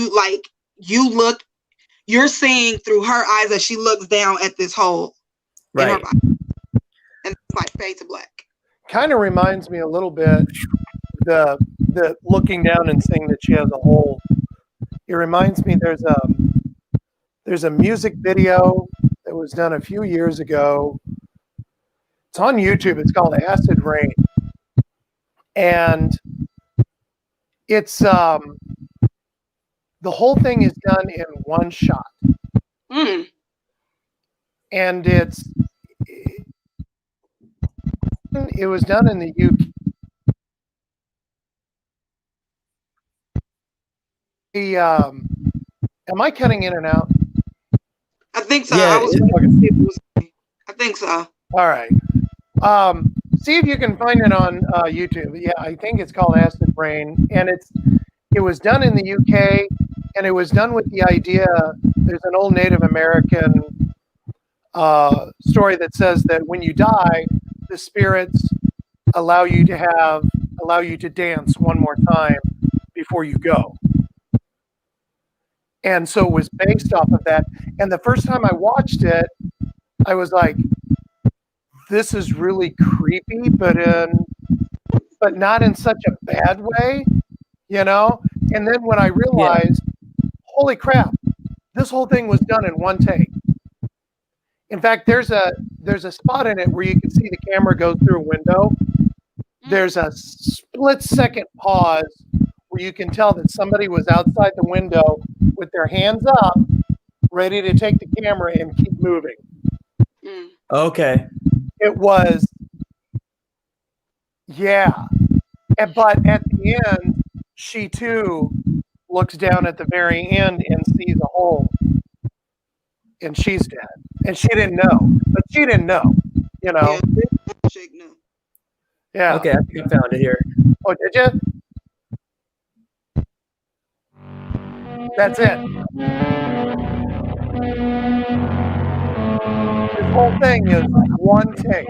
you're seeing through her eyes as she looks down at this hole in her body. And it's like fade to black. Kind of reminds me a little bit the looking down and seeing that she has a hole. It reminds me there's a music video that was done a few years ago. It's on YouTube. It's called Acid Rain. And it's the whole thing is done in one shot. And it was done in the UK. Am I cutting in and out? I think so. Yeah, I think so. All right. See if you can find it on YouTube. Yeah, I think it's called Acid Rain, and it was done in the UK, and it was done with the idea. There's an old Native American story that says that when you die, the spirits allow you to dance one more time before you go. And so it was based off of that. And the first time I watched it, I was like, this is really creepy, but not in such a bad way, you know? And then when I realized, holy crap, this whole thing was done in one take. In fact, there's a spot in it where you can see the camera go through a window. There's a split-second pause where you can tell that somebody was outside the window with their hands up, ready to take the camera and keep moving. Okay. It was, but at the end, she too looks down at the very end and sees a hole, and she's dead. And she didn't know, you know. Yeah. Okay, I think I found it here. Oh, did you? That's it. This whole thing is one take.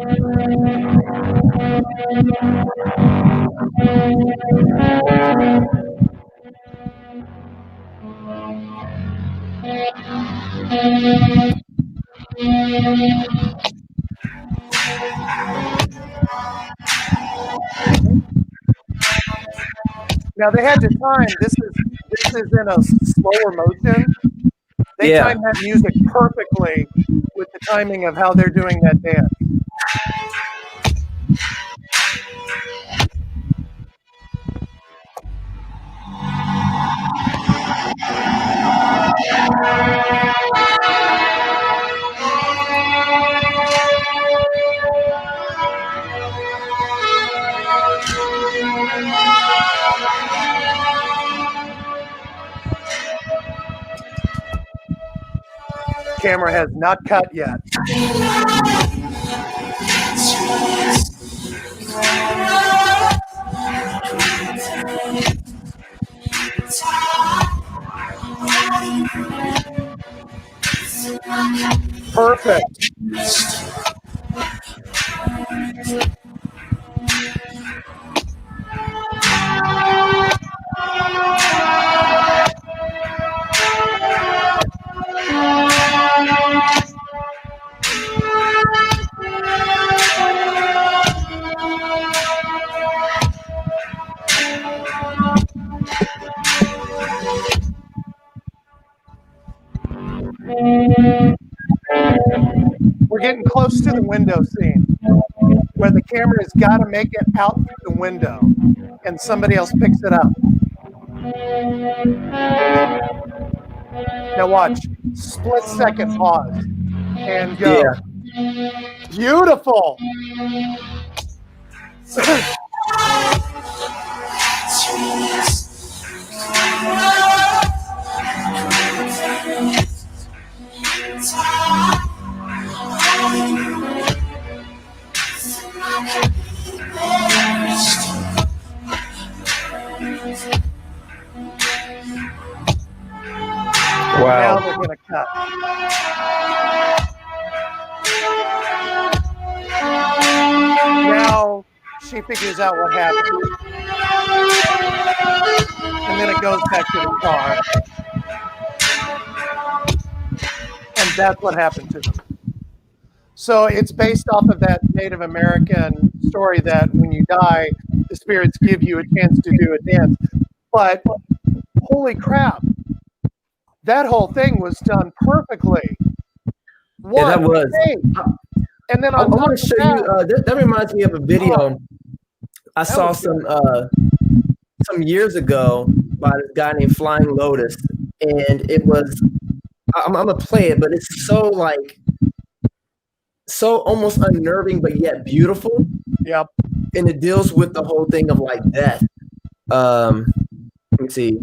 Now they had to time. This is in a slower motion. They timed that music perfectly with the timing of how they're doing that dance. Camera has not cut yet. Perfect. getting close to the window scene where the camera has got to make it out through the window and somebody else picks it up. Now watch, split second pause and go. Yeah. Beautiful. Now Wow. they're going to cut. Now she figures out what happened. And then it goes back to the car. And that's what happened to them. So it's based off of that Native American story that when you die, the spirits give you a chance to do a dance. But holy crap, that whole thing was done perfectly. Yeah, that was. And then I want to show you. That reminds me of a video I saw some years ago by this guy named Flying Lotus, and it was. I'm gonna play it, but it's so almost unnerving, but yet beautiful. Yep. And it deals with the whole thing of like death. Let me see.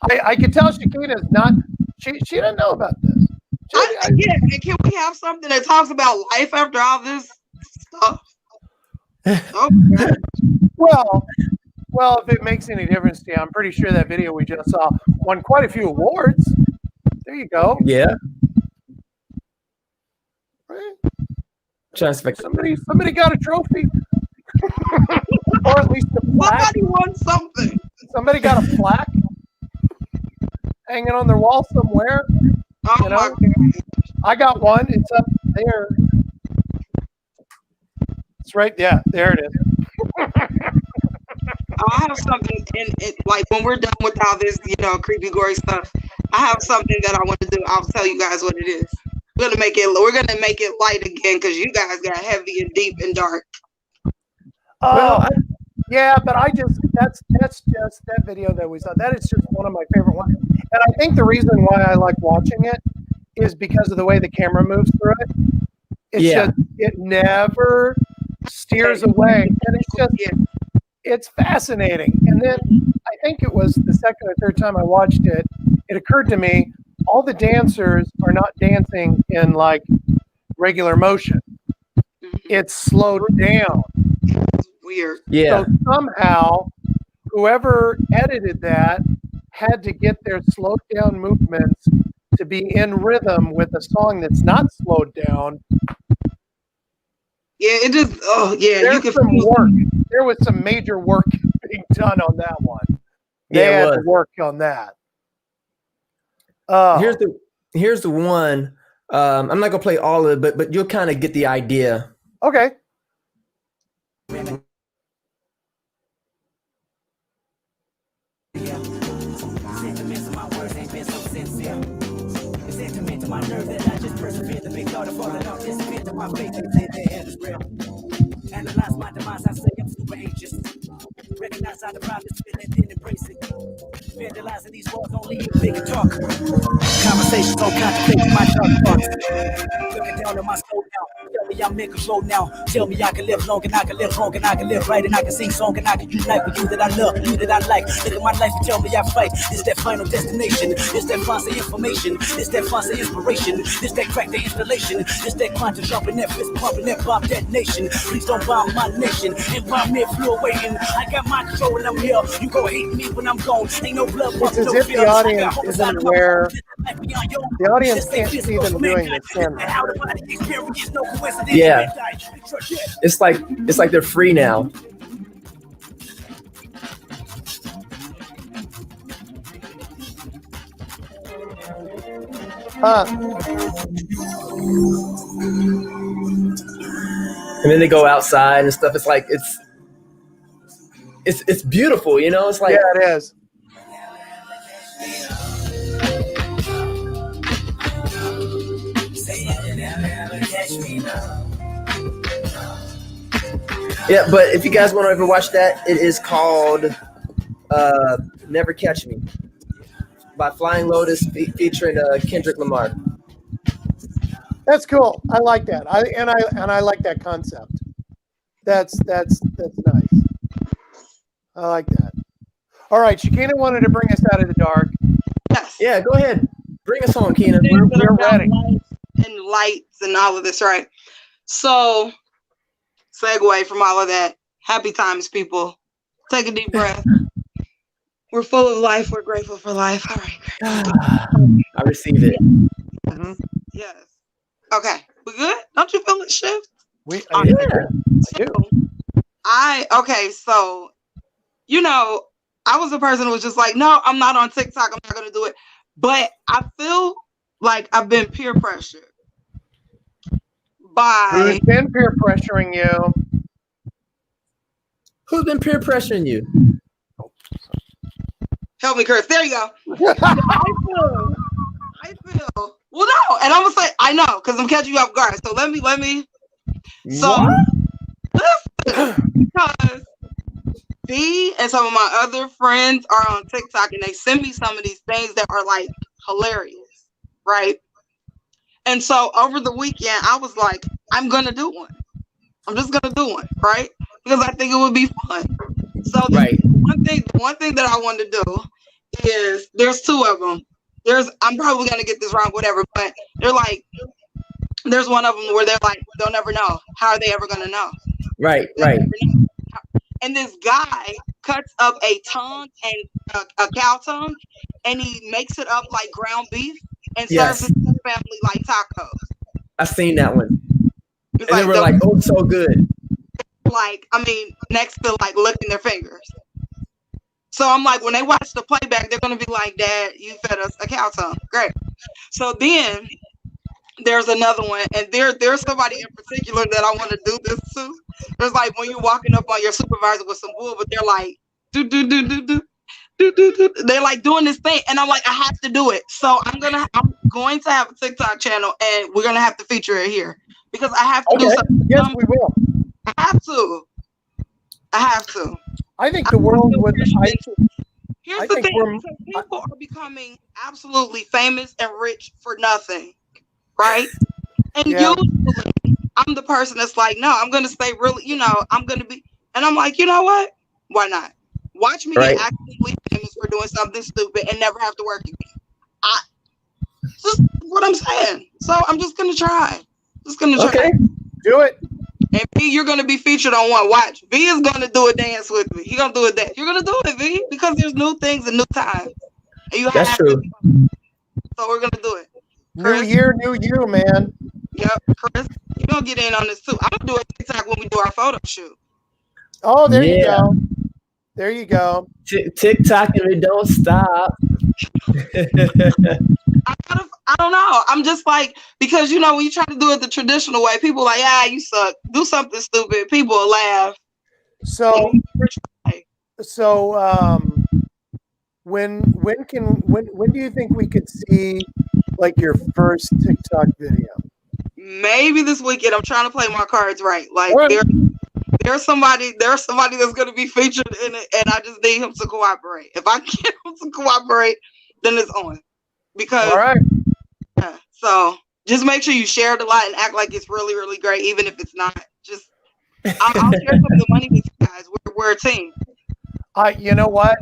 I can tell Shakina's not. She doesn't know about this. Yeah, and can we have something that talks about life after all this stuff? Oh my God. Well, if it makes any difference to you, I'm pretty sure that video we just saw won quite a few awards. There you go. Yeah. Right. Somebody got a trophy, or at least a plaque. Somebody won something. Somebody got a plaque hanging on their wall somewhere. Oh you know? my God. I got one. It's up there. It's right. Yeah, there it is. I have something in it, like when we're done with all this, creepy, gory stuff. I have something that I want to do. I'll tell you guys what it is. We're gonna make it light again because you guys got heavy and deep and dark. Yeah, but that's just that video that we saw. That is just one of my favorite ones, and I think the reason why I like watching it is because of the way the camera moves through it. It's just it never steers away, and it's fascinating. And then I think it was the second or third time I watched it, it occurred to me all the dancers are not dancing in like regular motion. It's slowed down. Weird. Yeah. So somehow, whoever edited that had to get their slowed down movements to be in rhythm with a song that's not slowed down. Yeah, it just. Oh yeah, There's some work. There was some major work being done on that one. They had to work on that. Here's the one. I'm not gonna play all of it, but you'll kind of get the idea. Okay. Analyze my demise, I say I'm super anxious. Recognize how the problem is feeling and embrace it. Vandalizing these walls, only you big and talk. Conversations on contemplating my dark thoughts. Looking down on my soul now. Tell me I'm in control now. Tell me I can live long and I can live wrong and I can live right and I can sing song and I can unite with you that I love, you that I like. Look at my life and tell me I fight. It's that final destination. It's that fancy information. It's that fancy inspiration. It's that crack the installation. It's that quantum jumping, that fist pumping, that bomb detonation. Please don't bomb my nation. And bomb me if you're waiting. I got my control and I'm here. You go hate me when I'm gone. Ain't no blood. It's as if the audience isn't aware. The audience can't see them doing this. Yeah, it's like they're free now. And then they go outside and stuff. It's like it's beautiful, you know. It's like yeah, it is. Say it. Yeah, but if you guys want to ever watch that, it is called Never Catch Me by Flying Lotus featuring Kendrick Lamar. That's cool. I like that. I like that concept. That's nice. I like that. All right, Shakina wanted to bring us out of the dark. Yes. Yeah, go ahead. Bring us home, Keenan. We're ready. And lights and all of this, right? So, segue from all of that. Happy times, people. Take a deep breath. We're full of life. We're grateful for life. All right. I receive it. Mm-hmm. Yes. Okay. We good? Don't you feel it shift? I do. Okay, so, I was a person who was just like, no, I'm not on TikTok. I'm not going to do it. But I feel like I've been peer pressured by... Who's been peer pressuring you? Who's been peer pressuring you? Help me, Chris. There you go. I feel... Well, no. And I'm going to say, I know, because I'm catching you off guard. So let me... So, listen, because B and some of my other friends are on TikTok and they send me some of these things that are like hilarious, right? And so over the weekend, I was like, I'm gonna do one. I'm just gonna do one, right? Because I think it would be fun. So one thing that I want to do is there's two of them. I'm probably gonna get this wrong, whatever, but there's one of them where they're like, they'll never know. How are they ever gonna know? Right. And this guy cuts up a tongue and a cow tongue, and he makes it up like ground beef and serves it to his family like tacos. I've seen that one. It's and they were like, oh, so good. Like, I mean, next to like licking their fingers. So I'm like, when they watch the playback, they're going to be like, Dad, you fed us a cow tongue. Great. So then there's another one, and there's somebody in particular that I want to do this to. There's like when you're walking up on your supervisor with some bull, but they're like, do. They're like doing this thing, and I'm like, I have to do it. So I'm going to have a TikTok channel, and we're going to have to feature it here because I have to do something. Yes, we will. I have to. I think the world would. Here's the thing: people are becoming absolutely famous and rich for nothing, right? And usually, I'm the person that's like, no, I'm gonna stay really, I'm gonna be, and I'm like, you know what? Why not? Watch me get actively famous for doing something stupid and never have to work again. Just what I'm saying. So I'm just gonna try. Okay, do it. And V, you're gonna be featured on one. Watch. V is gonna do a dance with me. He's gonna do a dance. You're gonna do it, V, because there's new things and new times. And That's true. So we're gonna do it. Chris, new year, new you, man. Yep, Chris, you're gonna get in on this too. I'm gonna do a TikTok when we do our photo shoot. Oh, there you go. There you go. TikTok and we don't stop. I don't know. I'm just like, because when you try to do it the traditional way, people are like, you suck. Do something stupid. People will laugh. So when do you think we could see like your first TikTok video? Maybe this weekend. I'm trying to play my cards right. Like there's somebody that's going to be featured in it, and I just need him to cooperate. If I get him to cooperate, then it's on. Because all right. Yeah, so just make sure you share it a lot and act like it's really, really great, even if it's not. Just I'll share some of the money with you guys. We're a team. You know what?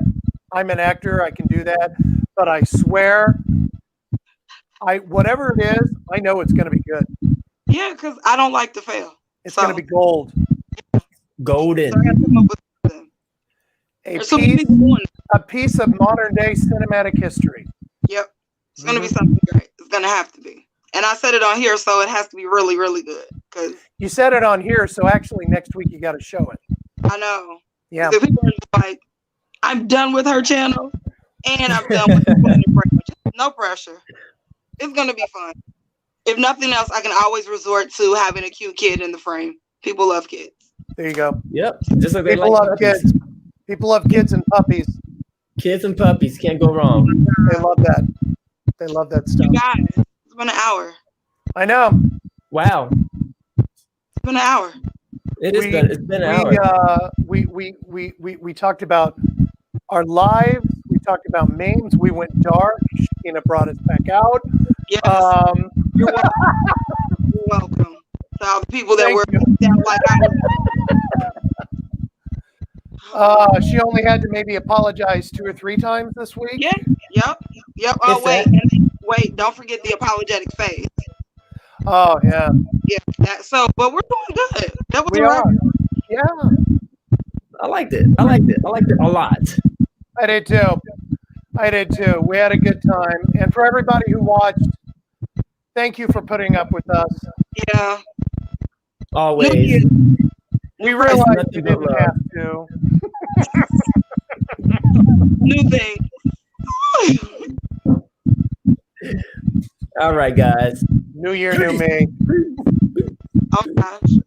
I'm an actor. I can do that, but I swear, whatever it is, I know it's going to be good. Yeah, because I don't like to fail. It's going to be gold. Golden. A piece of modern day cinematic history. Yep. It's going to be something great. It's going to have to be. And I said it on here, so it has to be really, really good. Cause you said it on here, so actually next week you got to show it. I know. Yeah. People are like, I'm done with her channel, and I'm done with the no pressure. It's going to be fun. If nothing else, I can always resort to having a cute kid in the frame. People love kids. There you go. Yep. Just like people love kids. People love kids and puppies. Kids and puppies can't go wrong. They love that. They love that stuff. You guys, it's been an hour. I know. Wow. It's been an hour. It's been an hour. We talked about our lives. We talked about memes. We went dark. Sheena brought us back out. Yes. You're welcome. You're welcome. To all the people that were down like I was. She only had to maybe apologize 2 or 3 times this week. Yeah. Yep. Oh, wait. Don't forget the apologetic phase. Oh, yeah. Yeah. But we're doing good. That was We are. Yeah. I liked it. I liked it a lot. I did too. We had a good time. And for everybody who watched, thank you for putting up with us. Yeah. Always. We realized you didn't have to. New thing. All right, guys. New year, new me. Oh gosh.